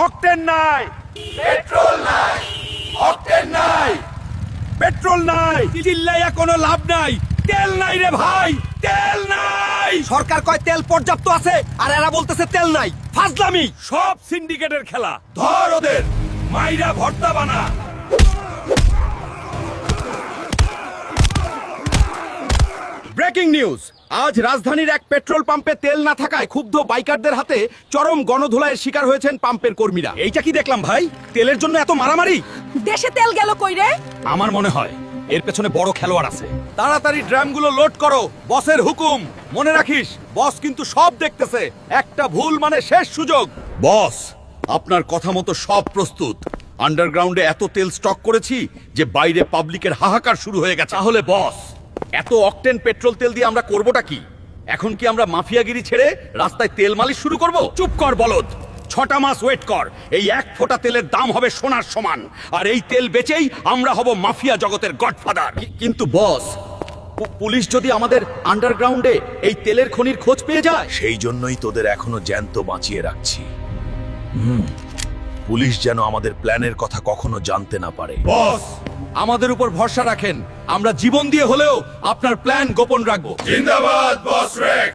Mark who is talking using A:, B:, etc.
A: Octane নাই, petrol নাই, octane নাই, পেট্রোল নাই। চিল্লাইয়া কোনো লাভ নাই, তেল নাই রে ভাই, তেল নাই।
B: সরকার কয় তেল পর্যাপ্ত আছে আর এরা বলতেছে তেল নাই। ফাজলামি।
A: সব সিন্ডিকেটের খেলা। ধর ওদের, মাইরা ভর্তা বানা। ব্রেকিং নিউজ, আজ রাজধানীর এক পেট্রোল পাম্পে তেল না থাকায় ক্ষুব্ধ বাইকারদের হাতে চরম গণধোলাইয়ের শিকার হয়েছেন পাম্পের কর্মীরা। এইটা কি দেখলাম ভাই, তেলের জন্য এত মারামারি?
C: দেশে তেল গেল কই রে?
A: আমার মনে হয় এর পেছনে বড় খেলোয়াড় আছে। তাড়াতাড়ি ড্রামগুলো লোড করো, বসের হুকুম। মনে রাখিস, বস কিন্তু সব দেখতেছে, একটা ভুল মানে শেষ সুযোগ। বস, আপনার কথা মতো সব প্রস্তুত। আন্ডারগ্রাউন্ডে এত তেল স্টক করেছি যে বাইরে পাবলিকের হাহাকার শুরু হয়ে গেছে। তাহলে বস, এত অকটেন পেট্রোল তেল দিয়ে আমরা করবোটা কি? এখন কি আমরা মাফিয়াগিরি ছেড়ে রাস্তায় তেল মালিশ শুরু করব? চুপ কর বলদ, 6টা মাস ওয়েট কর। এই এক ফোঁটা তেলের দাম হবে সোনার সমান, আর এই তেল বেচেই আমরা হব মাফিয়া জগতের গডফাদার। কিন্তু বস, পুলিশ যদি আমাদের আন্ডারগ্রাউন্ডে এই তেলের খনির খোঁজ পেয়ে যায়?
D: সেই জন্যই তোদের এখনো জ্যান্ত বাঁচিয়ে রাখছি। পুলিশ যেন আমাদের প্ল্যানের কথা কখনো জানতে না পারে।
A: বস, আমাদের উপর ভরসা রাখেন, আমরা জীবন দিয়ে হলেও আপনার প্ল্যান গোপন রাখবো। জিন্দাবাদ বস রে।